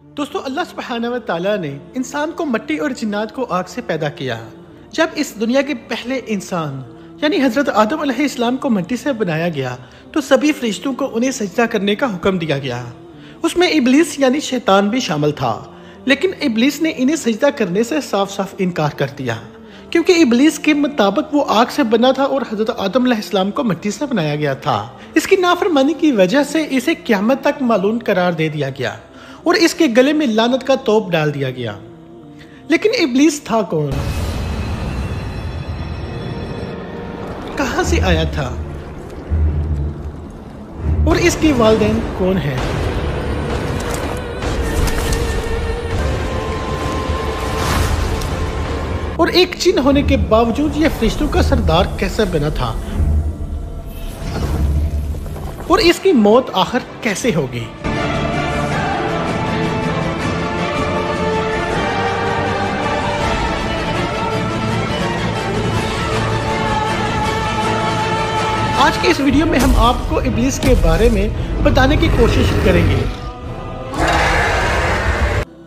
دوستو اللہ سبحانہ و تعالیٰ نے انسان کو مٹی اور جنات کو آگ سے پیدا کیا۔ جب اس دنیا کے پہلے انسان یعنی حضرت آدم علیہ السلام کو مٹی سے بنایا گیا تو سبھی فرشتوں کو انہیں سجدہ کرنے کا حکم دیا گیا۔ اس میں ابلیس یعنی شیطان بھی شامل تھا، لیکن ابلیس نے انہیں سجدہ کرنے سے صاف صاف انکار کر دیا، کیونکہ ابلیس کے مطابق وہ آگ سے بنا تھا اور حضرت آدم علیہ السلام کو مٹی سے بنایا گیا تھا۔ اس کی نافرمانی کی وجہ سے اسے قیامت تک ملعون قرار دے دیا گیا اور اس کے گلے میں لعنت کا توپ ڈال دیا گیا۔ لیکن ابلیس تھا کون؟ کہاں سے آیا تھا؟ اور اس کے والدین کون ہیں؟ اور ایک جن ہونے کے باوجود یہ فرشتوں کا سردار کیسے بنا تھا؟ اور اس کی موت آخر کیسے ہوگی؟ آج کے اس ویڈیو میں ہم آپ کو ابلیس کے بارے میں بتانے کی کوشش کریں گے۔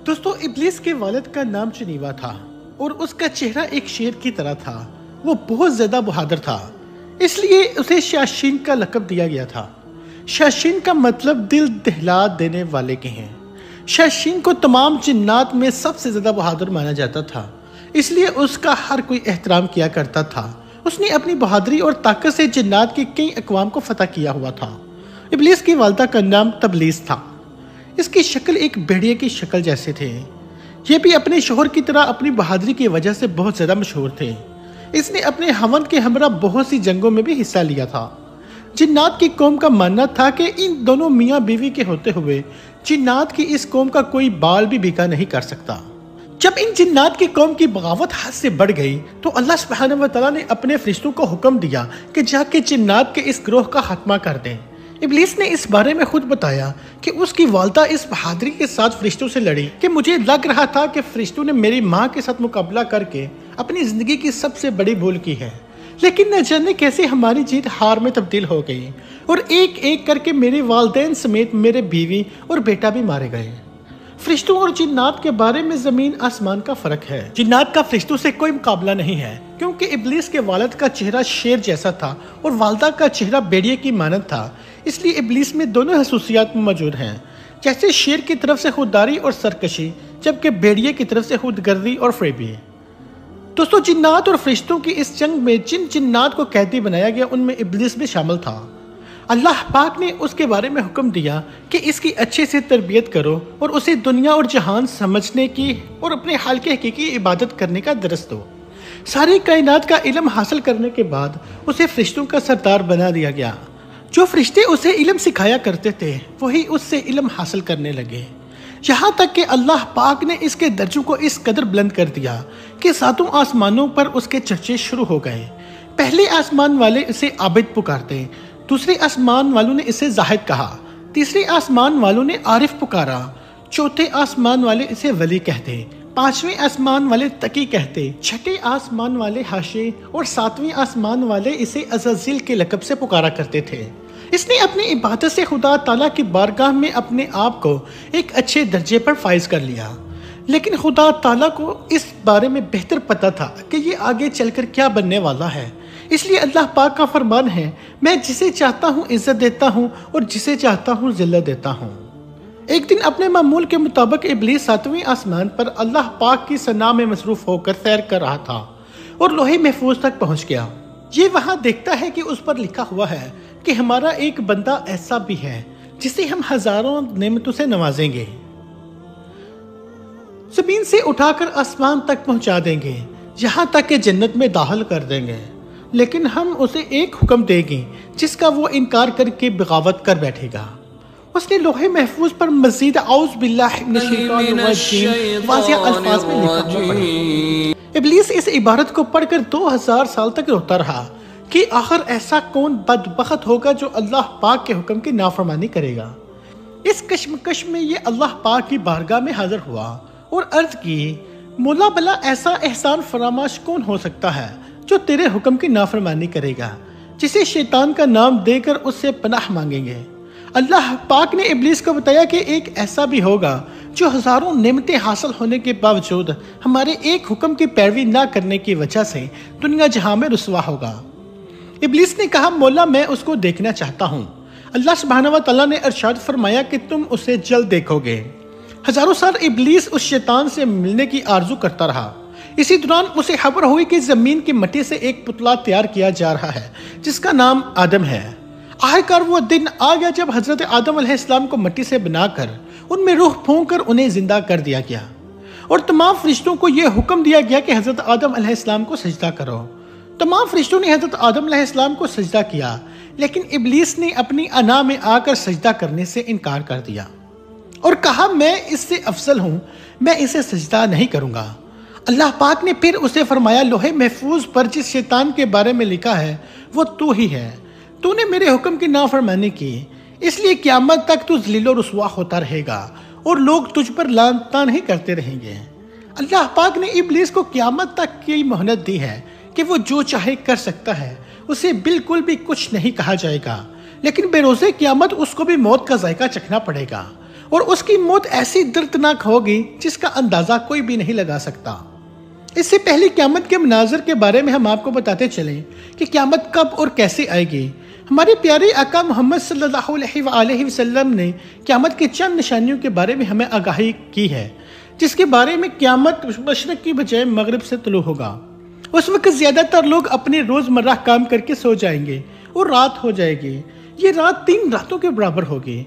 دوستو، ابلیس کے والد کا نام چنیوا تھا اور اس کا چہرہ ایک شیر کی طرح تھا۔ وہ بہت زیادہ بہادر تھا، اس لیے اسے شیاطین کا لقب دیا گیا تھا۔ شیاطین کا مطلب دل دہلا دینے والے کے ہیں۔ شیاطین کو تمام جنات میں سب سے زیادہ بہادر مانا جاتا تھا، اس لیے اس کا ہر کوئی احترام کیا کرتا تھا۔ اس نے اپنی بہادری اور طاقت سے جنات کے کئی اقوام کو فتح کیا ہوا تھا۔ ابلیس کی والدہ کا نام تبلیس تھا۔ اس کی شکل ایک بھیڑیے کی شکل جیسے تھے۔ یہ بھی اپنے شوہر کی طرح اپنی بہادری کی وجہ سے بہت زیادہ مشہور تھے۔ اس نے اپنے ہمن کے ہمراہ بہت سی جنگوں میں بھی حصہ لیا تھا۔ جنات کی قوم کا ماننا تھا کہ ان دونوں میاں بیوی کے ہوتے ہوئے جنات کی اس قوم کا کوئی بال بھی بیکا نہیں کر سکتا۔ جب ان جنات کی قوم کی بغاوت حد سے بڑھ گئی تو اللہ سبحانہ و تعالیٰ نے اپنے فرشتوں کو حکم دیا کہ جا کے جنات کے اس گروہ کا خاتمہ کر دیں۔ ابلیس نے اس بارے میں خود بتایا کہ اس کی والدہ اس بہادری کے ساتھ فرشتوں سے لڑی کہ مجھے لگ رہا تھا کہ فرشتوں نے میری ماں کے ساتھ مقابلہ کر کے اپنی زندگی کی سب سے بڑی بھول کی ہے، لیکن نہ جانے کیسے ہماری جیت ہار میں تبدیل ہو گئی اور ایک ایک کر کے میرے والدین سمیت میرے بیوی اور بیٹا بھی مارے گئے۔ فرشتوں اور جنات کے بارے میں زمین آسمان کا فرق ہے۔ جنات کا فرشتوں سے کوئی مقابلہ نہیں ہے، کیونکہ ابلیس کے والد کا چہرہ شیر جیسا تھا اور والدہ کا چہرہ بھیڑیے کی مانند تھا، اس لیے ابلیس میں دونوں خصوصیات موجود ہیں، جیسے شیر کی طرف سے خودداری اور سرکشی، جبکہ بھیڑیے کی طرف سے خود گردی اور فریبی۔ دوستو، جنات اور فرشتوں کی اس جنگ میں جن جنات کو قیدی بنایا گیا ان میں ابلیس بھی شامل تھا۔ اللہ پاک نے اس کے بارے میں حکم دیا کہ اس کی اچھے سے تربیت کرو اور اسے دنیا اور جہان سمجھنے کی اور اپنے حال کے حقیقی عبادت کرنے کا درس دو۔ ساری کائنات کا علم حاصل کرنے کے بعد اسے فرشتوں کا سردار بنا دیا گیا۔ جو فرشتے اسے علم سکھایا کرتے تھے وہی اس سے علم حاصل کرنے لگے، یہاں تک کہ اللہ پاک نے اس کے درجوں کو اس قدر بلند کر دیا کہ ساتوں آسمانوں پر اس کے چرچے شروع ہو گئے۔ پہلے آسمان والے اسے عابد پکارتے، دوسرے آسمان والوں نے اسے زاہد کہا، تیسرے آسمان والوں نے عارف پکارا، چوتھے آسمان والے اسے ولی کہتے، پانچویں آسمان والے تقی کہتے، چھٹے آسمان والے حاشی اور ساتویں آسمان والے اسے عزازیل کے لقب سے پکارا کرتے تھے۔ اس نے اپنی عبادت سے خدا تعالیٰ کی بارگاہ میں اپنے آپ کو ایک اچھے درجے پر فائز کر لیا، لیکن خدا تعالیٰ کو اس بارے میں بہتر پتہ تھا کہ یہ آگے چل کر کیا بننے والا ہے، اس لیے اللہ پاک کا فرمان ہے، میں جسے چاہتا ہوں عزت دیتا ہوں اور جسے چاہتا ہوں ذلت دیتا ہوں۔ ایک دن اپنے معمول کے مطابق ابلیس ساتویں آسمان پر اللہ پاک کی ثنا میں مصروف ہو کر سیر کر رہا تھا اور لوح محفوظ تک پہنچ گیا۔ یہ وہاں دیکھتا ہے کہ اس پر لکھا ہوا ہے کہ ہمارا ایک بندہ ایسا بھی ہے جسے ہم ہزاروں نعمتوں سے نوازیں گے، زمین سے اٹھا کر آسمان تک پہنچا دیں گے، یہاں تک کہ جنت میں داخل کر دیں گے، لیکن ہم اسے ایک حکم دیں گے جس کا وہ انکار کر کے بغاوت کر بیٹھے گا۔ اس نے لوح محفوظ پر مزید اعوذ باللہ من الشیطان الرجیم واضح الفاظ میں لکھا ہوا پڑھا۔ ابلیس اس عبارت کو پڑھ کر 2000 سال تک روتا رہا کہ آخر ایسا کون بدبخت ہوگا جو اللہ پاک کے حکم کی نافرمانی کرے گا۔ اس کشمکش میں یہ اللہ پاک کی بارگاہ میں حاضر ہوا اور عرض کی، مولا بلا ایسا احسان فراموش کون ہو سکتا ہے جو تیرے حکم کی نافرمانی کرے گا، جسے شیطان کا نام دے کر اس سے پناہ مانگیں گے۔ اللہ پاک نے ابلیس کو بتایا کہ ایک ایسا بھی ہوگا جو ہزاروں نعمتیں حاصل ہونے کے باوجود ہمارے ایک حکم کی پیروی نہ کرنے کی وجہ سے دنیا جہاں میں رسوا ہوگا۔ ابلیس نے کہا مولا میں اس کو دیکھنا چاہتا ہوں۔ اللہ سبحانہ و تعالیٰ نے ارشاد فرمایا کہ تم اسے جلد دیکھو گے۔ ہزاروں سال ابلیس اس شیطان سے ملنے کی آرزو کرتا رہا۔ اسی دوران اسے خبر ہوئی کہ زمین کی مٹی سے ایک پتلا تیار کیا جا رہا ہے جس کا نام آدم ہے۔ آخرکار وہ دن آ گیا جب حضرت آدم علیہ السلام کو مٹی سے بنا کر ان میں روح پھونک کر انہیں زندہ کر دیا گیا اور تمام فرشتوں کو یہ حکم دیا گیا کہ حضرت آدم علیہ السلام کو سجدہ کرو۔ تمام فرشتوں نے حضرت آدم علیہ السلام کو سجدہ کیا، لیکن ابلیس نے اپنی انا میں آ کر سجدہ کرنے سے انکار کر دیا اور کہا میں اس سے افضل ہوں، میں اسے سجدہ نہیں کروں گا۔ اللہ پاک نے پھر اسے فرمایا لوح محفوظ پر جس شیطان کے بارے میں لکھا ہے وہ تو ہی ہے، تو نے میرے حکم کی نافرمانی کی، اس لیے قیامت تک تو ذلیل و رسوا ہوتا رہے گا اور لوگ تجھ پر لعن طعن ہی کرتے رہیں گے۔ اللہ پاک نے ابلیس کو قیامت تک کی مہلت دی ہے کہ وہ جو چاہے کر سکتا ہے، اسے بالکل بھی کچھ نہیں کہا جائے گا، لیکن بے روز قیامت اس کو بھی موت کا ذائقہ چکھنا پڑے گا اور اس کی موت ایسی دردناک ہوگی جس کا اندازہ کوئی بھی نہیں لگا سکتا۔ اس سے پہلے قیامت کے مناظر کے بارے میں ہم آپ کو بتاتے چلیں کہ قیامت کب اور کیسے آئے گی۔ ہمارے پیارے آقا محمد صلی اللہ علیہ وآلہ وسلم نے قیامت کے چند نشانیوں کے بارے میں ہمیں آگاہی کی ہے، جس کے بارے میں قیامت مشرق کی بجائے مغرب سے طلوع ہوگا۔ اس وقت زیادہ تر لوگ اپنے روزمرہ کام کر کے سو جائیں گے اور رات ہو جائے گی۔ یہ رات 3 راتوں کے برابر ہوگی۔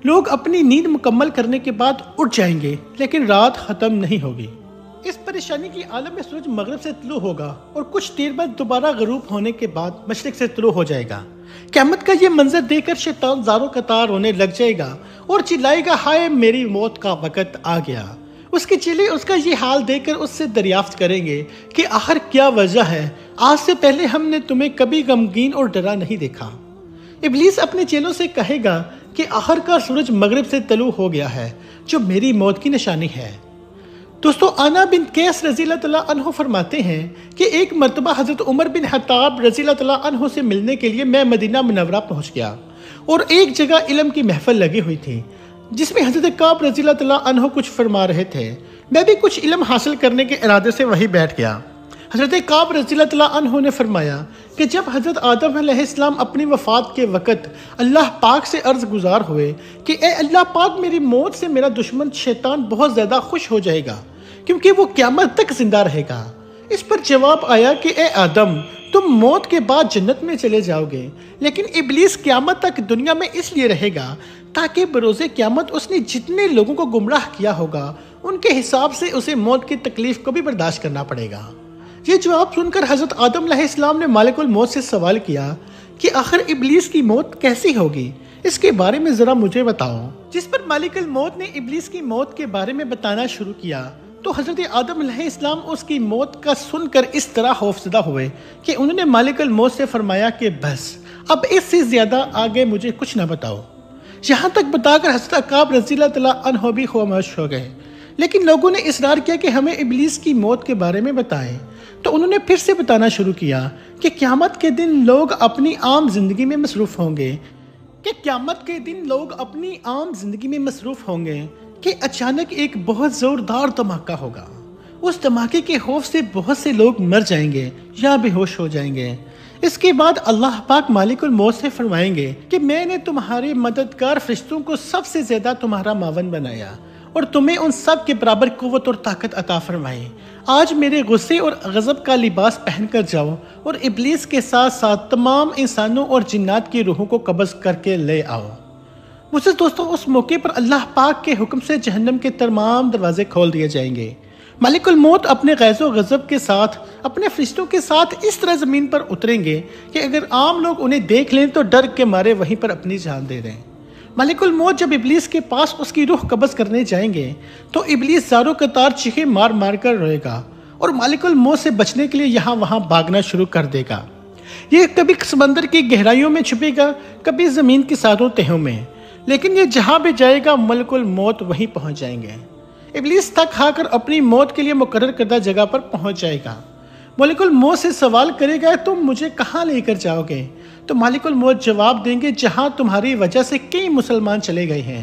لوگ اپنی نیند مکمل کرنے کے بعد اٹھ جائیں گے، لیکن رات ختم نہیں ہوگی۔ اس پریشانی کی عالم میں سورج مغرب سے طلوع ہوگا اور کچھ دیر بعد دوبارہ غروب ہونے کے بعد مشرق سے طلوع ہو جائے گا۔ قیامت کا یہ منظر دیکھ کر شیطان زاروں قطار رونے لگ جائے گا اور چلائے گا ہائے میری موت کا وقت آ گیا۔ اس کے چیلے اس کا یہ حال دیکھ کر اس سے دریافت کریں گے کہ آخر کیا وجہ ہے، آج سے پہلے ہم نے تمہیں کبھی غمگین اور ڈرا نہیں دیکھا۔ ابلیس اپنے چیلوں سے کہے گا کہ آخر کا سورج مغرب سے طلوع ہو گیا ہے، جو میری موت کی نشانی ہے۔ دوستو انا بن قیس رضی اللہ تعالیٰ عنہ فرماتے ہیں کہ ایک مرتبہ حضرت عمر بن خطاب رضی اللہ تعالیٰ عنہ سے ملنے کے لیے میں مدینہ منورہ پہنچ گیا اور ایک جگہ علم کی محفل لگی ہوئی تھی جس میں حضرت کعب رضی اللہ تعالیٰ عنہ کچھ فرما رہے تھے۔ میں بھی کچھ علم حاصل کرنے کے ارادے سے وہیں بیٹھ گیا۔ حضرت کعب رضی اللہ تعالیٰ عنہ نے فرمایا کہ جب حضرت آدم علیہ السلام اپنی وفات کے وقت اللہ پاک سے عرض گزار ہوئے کہ اے اللہ پاک میری موت سے میرا دشمن شیطان بہت زیادہ خوش ہو جائے گا کیونکہ وہ قیامت تک زندہ رہے گا۔ اس پر جواب آیا کہ اے آدم تم موت کے بعد جنت میں چلے جاؤ گے، لیکن ابلیس قیامت تک دنیا میں اس لیے رہے گا تاکہ بروز قیامت اس نے جتنے لوگوں کو گمراہ کیا ہوگا ان کے حساب سے اسے موت کی تکلیف کو بھی برداشت کرنا پڑے گا۔ یہ جواب سن کر حضرت آدم علیہ السلام نے مالک الموت سے سوال کیا کہ آخر ابلیس کی موت کیسی ہوگی، اس کے بارے میں ذرا مجھے بتاؤ۔ جس پر مالک الموت نے ابلیس کی موت کے بارے میں بتانا شروع کیا تو حضرت آدم علیہ السلام اس کی موت کا سن کر اس طرح خوفزدہ ہوئے کہ انہوں نے مالک الموت سے فرمایا کہ بس اب اس سے زیادہ آگے مجھے کچھ نہ بتاؤ۔ یہاں تک بتا کر حضرت کعب رضی اللہ تعالیٰ عنہ بھی خاموش ہو گئے، لیکن لوگوں نے اصرار کیا کہ ہمیں ابلیس کی موت کے بارے میں بتائیں، تو انہوں نے پھر سے بتانا شروع کیا کہ قیامت کے دن لوگ اپنی عام زندگی میں مصروف ہوں گے کہ اچانک ایک بہت زوردار دھماکہ ہوگا۔ اس دھماکے کے خوف سے بہت سے لوگ مر جائیں گے یا بے ہوش ہو جائیں گے۔ اس کے بعد اللہ پاک مالک الموت سے فرمائیں گے کہ میں نے تمہارے مددگار فرشتوں کو سب سے زیادہ تمہارا معاون بنایا اور تمہیں ان سب کے برابر قوت اور طاقت عطا فرمائی۔ آج میرے غصے اور غضب کا لباس پہن کر جاؤ اور ابلیس کے ساتھ ساتھ تمام انسانوں اور جنات کی روحوں کو قبض کر کے لے آؤ۔ مجھے دوستوں اس موقع پر اللہ پاک کے حکم سے جہنم کے تمام دروازے کھول دیے جائیں گے۔ ملک الموت اپنے غیظ و غضب کے ساتھ اپنے فرشتوں کے ساتھ اس طرح زمین پر اتریں گے کہ اگر عام لوگ انہیں دیکھ لیں تو ڈر کے مارے وہیں پر اپنی جان دے دیں۔ ملک الموت جب ابلیس کے پاس اس کی روح قبض کرنے جائیں گے تو ابلیس زاروں قطار چیخیں مار مار کر روئے گا اور ملک الموت سے بچنے کے لیے یہاں وہاں بھاگنا شروع کر دے گا۔ یہ کبھی سمندر کی گہرائیوں میں چھپے گا، کبھی زمین کی ساتوں تہوں میں، لیکن یہ جہاں بھی جائے گا ملک الموت وہیں پہنچ جائیں گے۔ ابلیس تھک ہار کر اپنی موت کے لیے مقرر کردہ جگہ پر پہنچ جائے گا۔ ملک الموت سے سوال کرے گا تم مجھے کہاں لے کر جاؤ گے؟ تو مالک الموت جواب دیں گے جہاں تمہاری وجہ سے کئی مسلمان چلے گئے ہیں۔